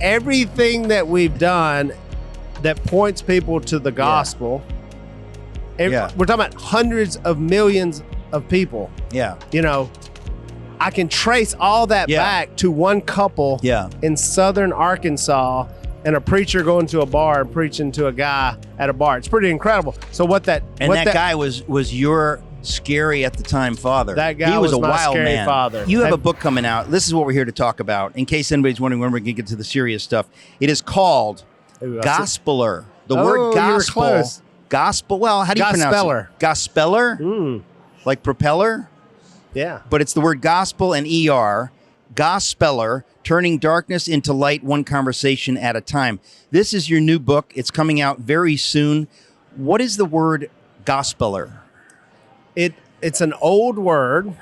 Everything that we've done that points people to the gospel, we're talking about hundreds of millions of people. Yeah. You know, I can trace all that back to one couple in southern Arkansas and a preacher going to a bar and preaching to a guy at a bar. It's pretty incredible. So that guy was your scary at the time father. That guy he was a my wild scary man. father. You have a book coming out. This is what we're here to talk about. In case anybody's wondering when we're going to get to the serious stuff, it is called Gospeler. The word gospel. You were close. Gospel. Well, how do you pronounce it? Gospeler? Like propeller? Yeah. But it's the word gospel and ER. Gospeler, turning darkness into light, one conversation at a time. This is your new book. It's coming out very soon. What is the word gospeler? It's an old word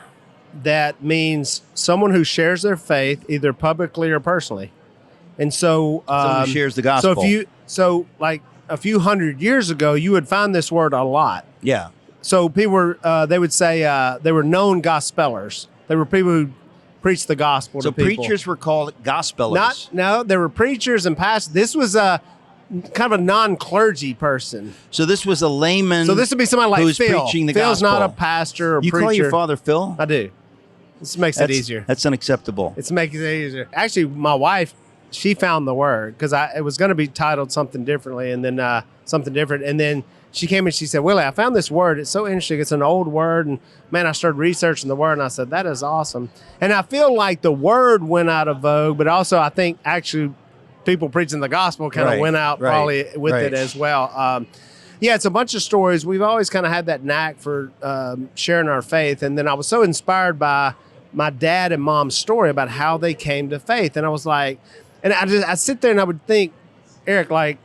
that means someone who shares their faith either publicly or personally. And so someone who shares the gospel. So like a few hundred years ago, you would find this word a lot. Yeah. So people were they would say they were known gospelers. They were people who preached the gospel to people. So preachers were called gospelers. No, there were preachers and pastors. This was kind of a non-clergy person. So this was a layman. So this would be somebody like who's Phil. preaching the Phil's gospel. not a pastor or you preacher. You call your father Phil? I do. This makes it easier. That's unacceptable. It makes it easier. Actually, my wife, she found the word because it was going to be titled something differently, and then something different, and then she came and she said, "Willie, I found this word. It's so interesting. It's an old word, and man, I started researching the word, and I said that is awesome." And I feel like the word went out of vogue, but also I think actually people preaching the gospel kind of went out probably with it as well. It's a bunch of stories. We've always kind of had that knack for sharing our faith. And then I was so inspired by my dad and mom's story about how they came to faith. And I was like, and I sit there and I would think, Eric, like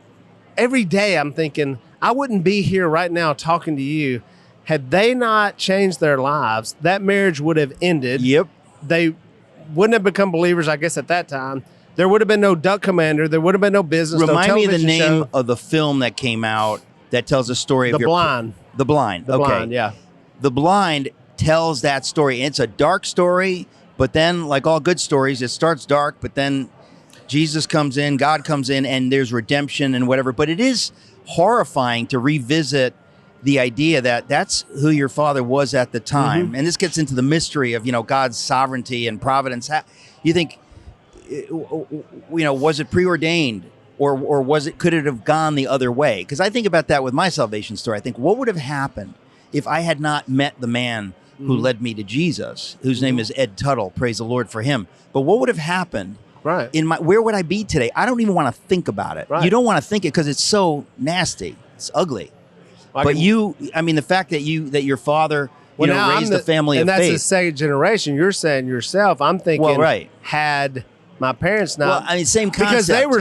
every day I'm thinking, I wouldn't be here right now talking to you had they not changed their lives. That marriage would have ended. Yep. They wouldn't have become believers, I guess, at that time. There would have been no Duck Commander. There would have been no business. Remind me of the name show. of the film that came out that tells the story of The Blind. The Blind. The Blind, yeah. The Blind tells that story. It's a dark story, but then, like all good stories, it starts dark, but then Jesus comes in, God comes in, and there's redemption and whatever. But it is horrifying to revisit the idea that that's who your father was at the time. Mm-hmm. And this gets into the mystery of, God's sovereignty and providence. You think, was it preordained or could it have gone the other way? Because I think about that with my salvation story. I think, what would have happened if I had not met the man who led me to Jesus, whose name is Ed Tuttle? Praise the Lord for him. But what would have happened? Right. Where would I be today? I don't even want to think about it. Right. You don't want to think it because it's so nasty. It's ugly. The fact that your father raised a family of faith. And that's the second generation. You're saying yourself. I'm thinking, had my parents not. Well, same concept. Because they were,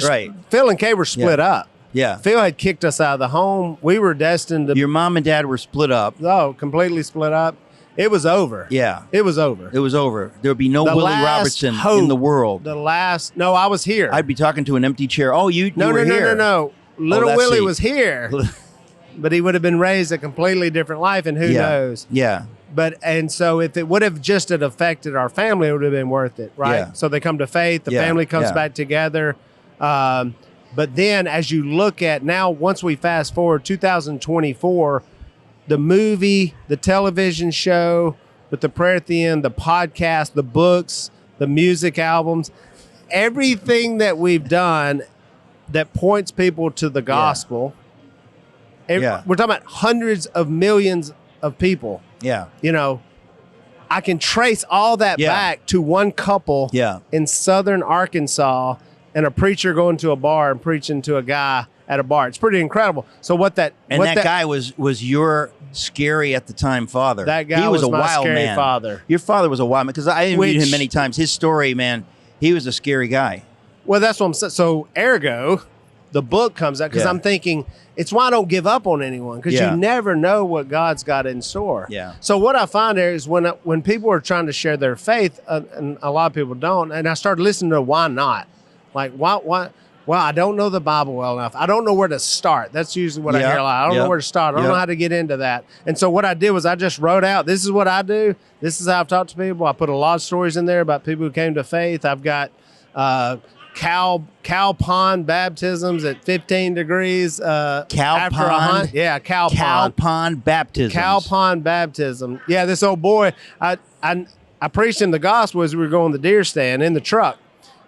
Phil and Kay were split up. Yeah. Phil had kicked us out of the home. We were destined to. Your mom and dad were split up. Oh, completely split up. It was over. Yeah. It was over. It was over. There would be no Willie Robertson in the world. No, I was here. I'd be talking to an empty chair. Oh, you were here. No. Little Willie was here. But he would have been raised a completely different life, and who knows? Yeah. And so if it would have just had affected our family, it would have been worth it, right? Yeah. So they come to faith, the family comes back together. But then as you look at now, once we fast forward 2024, the movie, the television show with the prayer at the end, the podcast, the books, the music albums, everything that we've done that points people to the gospel. We're talking about hundreds of millions of people. Yeah. I can trace all that back to one couple in southern Arkansas and a preacher going to a bar and preaching to a guy at a bar. It's pretty incredible. So that guy was your scary at the time father. That guy was a my wild scary man. Father. Your father was a wild man because I interviewed him many times. His story, man, he was a scary guy. Well, that's what I'm saying. So ergo, the book comes out because I'm thinking it's why I don't give up on anyone because you never know what God's got in store. Yeah. So what I find there is when people are trying to share their faith, and a lot of people don't, and I started listening to why not, like why. Well, I don't know the Bible well enough. I don't know where to start. That's usually what I hear a lot. I don't know where to start. I don't know how to get into that. And so what I did was I just wrote out, this is what I do. This is how I've talked to people. I put a lot of stories in there about people who came to faith. I've got cow pond baptisms at 15 degrees. After a hunt. Yeah, cow pond baptisms. Cow pond baptism. Yeah, this old boy. I preached him the gospel as we were going to the deer stand in the truck.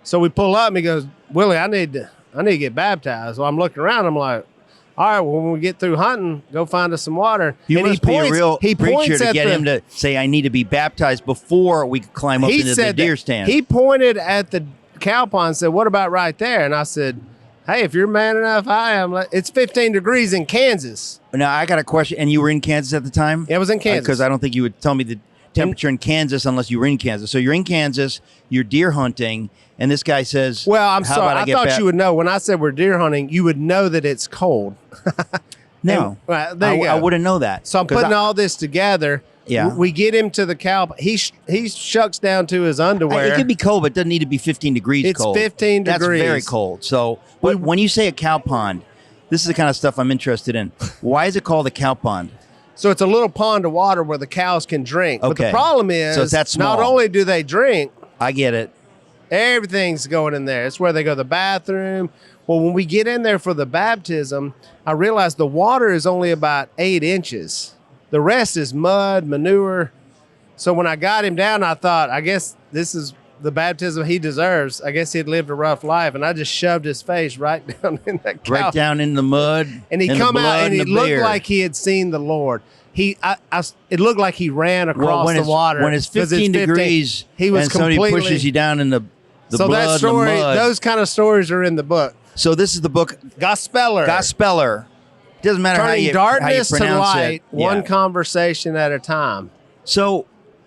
So we pull up and he goes, Willie, I need to get baptized. So I'm looking around. I'm like, all right, well, when we get through hunting, go find us some water. You and must be a real preacher to get him to say, I need to be baptized before we could climb up into the deer stand. He pointed at the cow pond and said, what about right there? And I said, hey, if you're man enough, I am. It's 15 degrees in Kansas. Now, I got a question. And you were in Kansas at the time? Yeah, I was in Kansas. Because I don't think you would tell me the temperature in Kansas unless you were in Kansas. So you're in Kansas, you're deer hunting, and this guy says, well, I'm sorry. I thought you would know. When I said we're deer hunting, you would know that it's cold. No. There you go. I wouldn't know that. So I'm putting all this together. Yeah. We get him to the cow. He shucks down to his underwear. It could be cold, but it doesn't need to be 15 degrees cold. It's 15 degrees. That's very cold. So when you say a cow pond, this is the kind of stuff I'm interested in. Why is it called a cow pond? So it's a little pond of water where the cows can drink. Okay. But the problem is, so it's that small. Not only do they drink, I get it. Everything's going in there. It's where they go to the bathroom. Well, when we get in there for the baptism, I realized the water is only about 8 inches. The rest is mud, manure. So when I got him down, I thought, I guess this is the baptism he deserves. I guess he'd lived a rough life. And I just shoved his face right down in that cow. Right down in the mud. And he come out and he looked like he had seen the Lord. It looked like he ran across the water. When it's 15 degrees he was and somebody pushes you down in the so blood that story, and the mud. Those kind of stories are in the book. So this is the book. Gospeller. Doesn't matter Turning how you darkness pronounce to light, it. one conversation at a time. So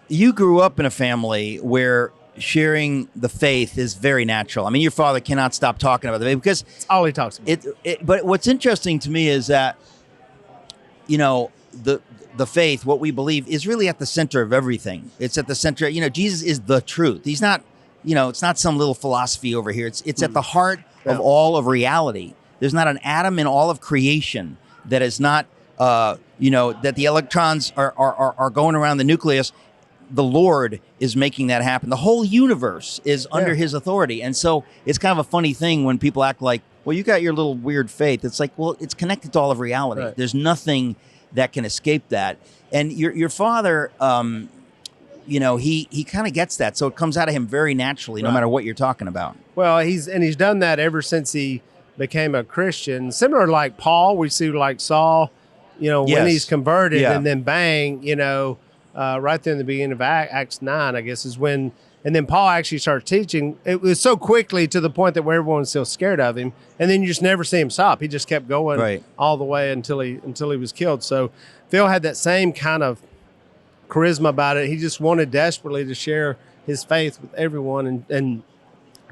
you grew up in a family where sharing the faith is very natural. I mean, your father cannot stop talking about the faith because it's all he talks about. But what's interesting to me is that, you know, the faith, what we believe, is really at the center of everything. It's at the center. You know, Jesus is the truth. He's not, you know, it's not some little philosophy over here. It's at the heart of all of reality. There's not an atom in all of creation that is not, you know, that the electrons are going around the nucleus. The Lord is making that happen. The whole universe is under his authority. And so it's kind of a funny thing when people act like, well, you got your little weird faith. It's like, well, it's connected to all of reality. Right. There's nothing that can escape that. And your father, you know, he kind of gets that. So it comes out of him very naturally, no matter what you're talking about. Well, he's done that ever since he became a Christian. Similar like Paul, we see like Saul, you know, when he's converted and then bang, you know, right there in the beginning of Acts 9, I guess is when, and then Paul actually started teaching. It was so quickly to the point that where everyone's still scared of him. And then you just never see him stop. He just kept going all the way until he was killed. So Phil had that same kind of charisma about it. He just wanted desperately to share his faith with everyone and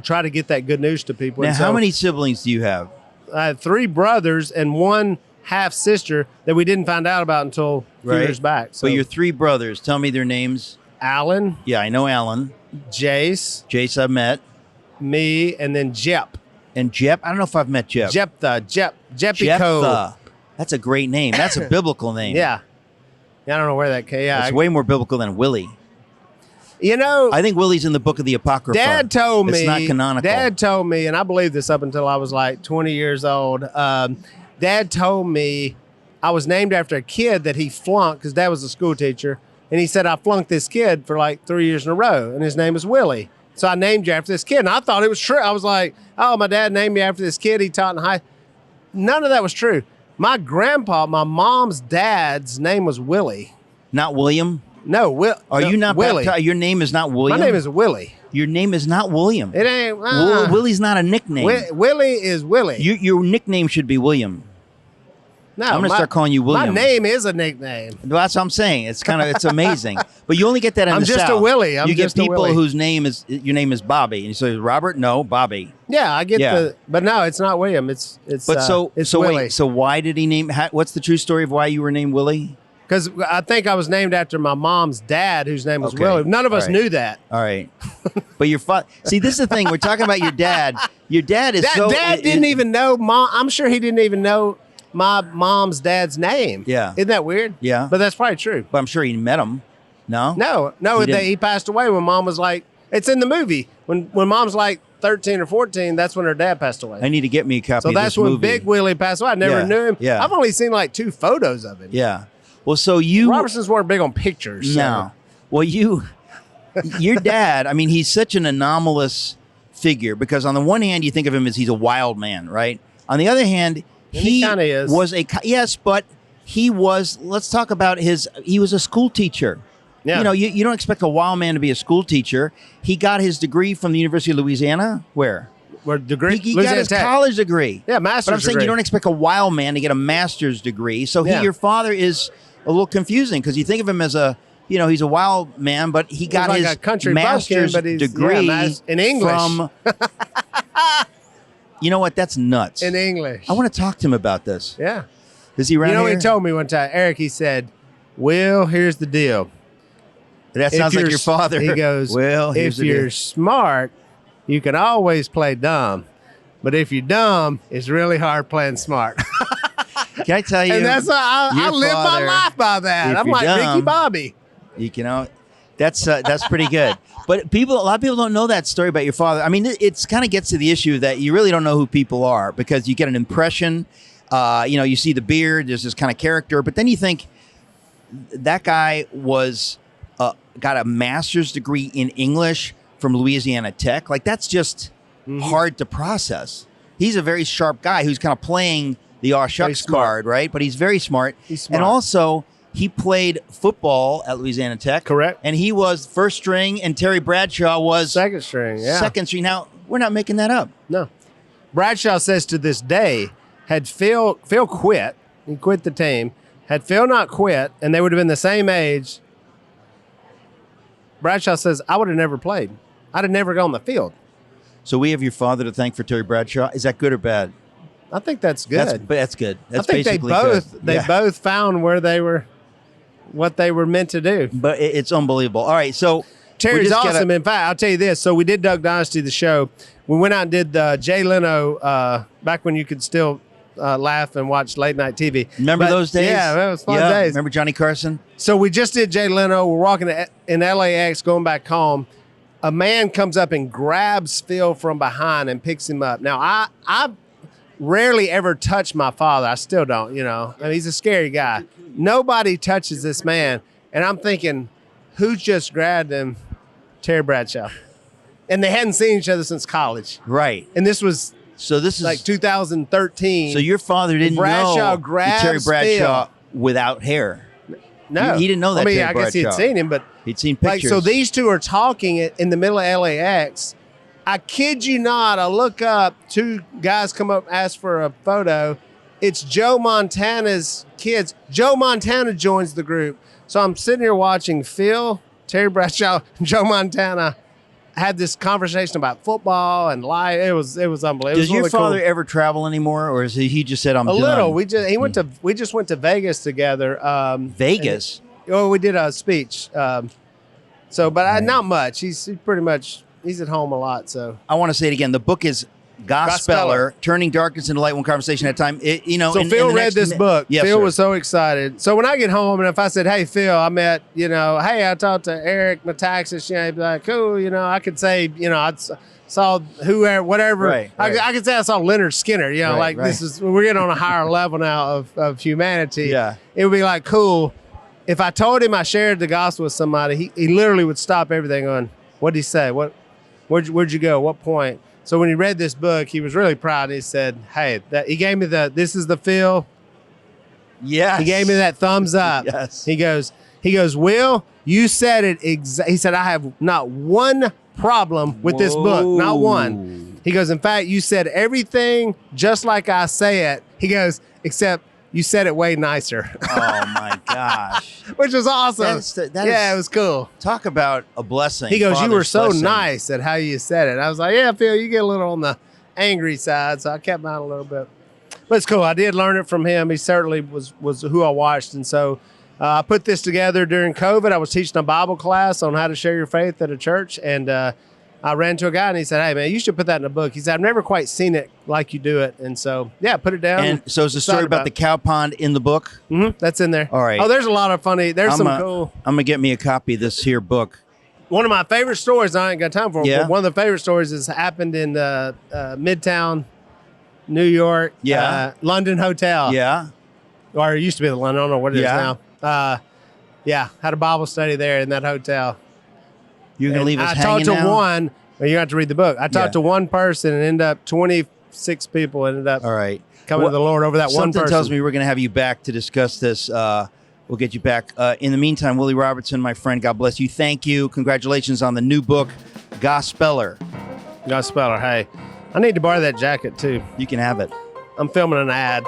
try to get that good news to people. Now, how many siblings do you have? I had 3 brothers and 1 half sister that we didn't find out about until a few years back. So your 3 brothers, tell me their names. Alan. Yeah, I know Alan. Jace. Jace I've met. Me, and then Jep. And Jep? I don't know if I've met Jep. Jephthah. That's a great name. That's a biblical name. Yeah, I don't know where that came. Yeah, it's way more biblical than Willie. You know, I think Willie's in the book of the Apocrypha. Dad told me. It's not canonical. Dad told me, and I believed this up until I was like 20 years old. Dad told me I was named after a kid that he flunked because Dad was a school teacher. And he said, I flunked this kid for like 3 years in a row. And his name is Willie. So I named you after this kid. And I thought it was true. I was like, oh, my dad named me after this kid he taught in high. None of that was true. My grandpa, my mom's dad's name was Willie. Not William? No, Are you not Willie? Your name is not William? My name is Willie. Your name is not William. It ain't. Willie's not a nickname. Willie is Willie. Your nickname should be William. No, I'm going to start calling you William. My name is a nickname. That's what I'm saying. It's amazing. But you only get that in the South. I'm just a Willie. You get people whose name is, your name is Bobby. And you say, Robert? No, Bobby. Yeah, I get but no, it's not William. It's Willie. Wait, so why did he name, what's the true story of why you were named Willie? Because I think I was named after my mom's dad, whose name was Willie. None of us knew that. All right. But your father, see, this is the thing. We're talking about your dad. Your dad is Dad didn't even know, I'm sure he didn't even know my mom's dad's name. Yeah. Isn't that weird? Yeah. But that's probably true. But I'm sure he met him. No? No, he passed away when mom was like, it's in the movie. When mom's like 13 or 14, that's when her dad passed away. I need to get me a copy So of that's this when movie. Big Willie passed away. I never knew him. Yeah. I've only seen like 2 photos of him. Yeah. Well, so you... Robertsons weren't big on pictures. No. Well, your dad, I mean, he's such an anomalous figure because on the one hand, you think of him as he's a wild man, right? On the other hand, he kinda is. was yes, but he was, let's talk about he was a school teacher. Yeah. You know, you don't expect a wild man to be a school teacher. He got his degree from the University of Louisiana. Where? Where degree? He got his Tech. college degree. Yeah, master's But I'm saying degree. you don't expect a wild man to get a master's degree. So your father is a little confusing because you think of him as he's a wild man, but he got like his a country master's bumpkin, but degree in English. from. You know what? That's nuts. In English. I want to talk to him about this. Yeah. Is he around You know what here? he told me one time? Eric, he said, "Will, here's the deal. That If sounds like you're your father. He goes, well, if you're smart, you can always play dumb. But if you're dumb, it's really hard playing smart." Can I tell you? And that's I your live my father, life by that. if I'm you're like Ricky dumb, Bobby. That's pretty good. But a lot of people don't know that story about your father. I mean, it's kind of gets to the issue that you really don't know who people are because you get an impression. You see the beard, there's this kind of character, but then you think that guy was got a master's degree in English from Louisiana Tech. Like that's just hard to process. He's a very sharp guy who's kind of playing the aw shucks card, right? But he's very smart. He's smart. And also, he played football at Louisiana Tech. Correct. And he was first string, and Terry Bradshaw was Second string, yeah. second string. Now, we're not making that up. No. Bradshaw says to this day, had Phil quit, he quit the team, had Phil not quit, and they would have been the same age, Bradshaw says, I would have never played. I'd have never gone on the field. So we have your father to thank for Terry Bradshaw. Is that good or bad? I think that's good. That's good. That's I think basically they good. both found what they were meant to do. But it's unbelievable. All right, so Terry's awesome. In fact, I'll tell you this. So we did Duck Dynasty, the show. We went out and did Jay Leno back when you could still laugh and watch late night TV. Remember those days? Yeah, it was fun days. Remember Johnny Carson? So we just did Jay Leno. We're walking in LAX going back home. A man comes up and grabs Phil from behind and picks him up. Now, I rarely ever touch my father. I still don't, I mean, he's a scary guy. Nobody touches this man. And I'm thinking, who just grabbed him? Terry Bradshaw. And they hadn't seen each other since college. Right. And this was like 2013. So your father didn't Bradshaw know grabs Terry Bradshaw Phil. without hair. No. He didn't know that. I mean, Terry I guess he'd Bradshaw. seen him, but he'd seen pictures. so these two are talking in the middle of LAX. I kid you not, I look up, 2 guys come up, ask for a photo. It's Joe Montana's kids. Joe Montana joins the group. So I'm sitting here watching Phil, Terry Bradshaw, Joe Montana had this conversation about football and life. It was unbelievable. Does your father ever travel anymore, or is he just said, I'm done? A little. We just went to Vegas together. Vegas? We did a speech. But not much. He's pretty much, he's at home a lot. So I want to say it again. The book is Gospeller, Turning Darkness into Light, One Conversation at a Time. So Phil read this book. Yes, Phil sir. was so excited. So when I get home and if I said, hey, Phil, I met, hey, I talked to Eric Metaxas, he'd be like, cool, I could say, I saw whoever, whatever. Right. I could say I saw Leonard Skinner, Right. We're getting on a higher level now of humanity. Yeah. It would be like, cool. If I told him I shared the gospel with somebody, he literally would stop everything on, what'd he say? Where'd you go? What point? So when he read this book, he was really proud. He said, hey, he gave me this is the Phil. Yes. He gave me that thumbs up. Yes. He goes, Will, you said it he said, I have not one problem with this book. Not one. He goes, in fact, you said everything just like I say it. He goes, except you said it way nicer. Oh, my gosh. Which was awesome. It was cool. Talk about a blessing. He goes, you were Father's so blessing. nice at how you said it. I was like, yeah, Phil, you get a little on the angry side. So I kept mine a little bit. But it's cool. I did learn it from him. He certainly was who I watched. And so I put this together during COVID. I was teaching a Bible class on how to share your faith at a church. And I ran to a guy and he said, hey, man, you should put that in a book. He said, I've never quite seen it like you do it. And so, yeah, put it down. And so is the story about the cow pond in the book? Mm-hmm, that's in there. All right. Oh, there's a lot of funny. There's some cool. I'm going to get me a copy of this here book. one of my favorite stories, I ain't got time for them, Yeah. but one of the favorite stories has happened in Midtown, New York, Yeah. London Hotel. Yeah. Or it used to be the London. I don't know what it is Yeah. now. Yeah, had a Bible study there in that hotel. You're going to leave us I hanging talked to now? one, well, you have to read the book. I talked Yeah. to one person and ended up 26 people ended up All right. coming to the Lord over that one Something person. tells me we're going to have you back to discuss this. We'll get you back. In the meantime, Willie Robertson, my friend, God bless you. Thank you. Congratulations on the new book, Gospeller. Gospeller, hey. I need to borrow that jacket too. You can have it. I'm filming an ad.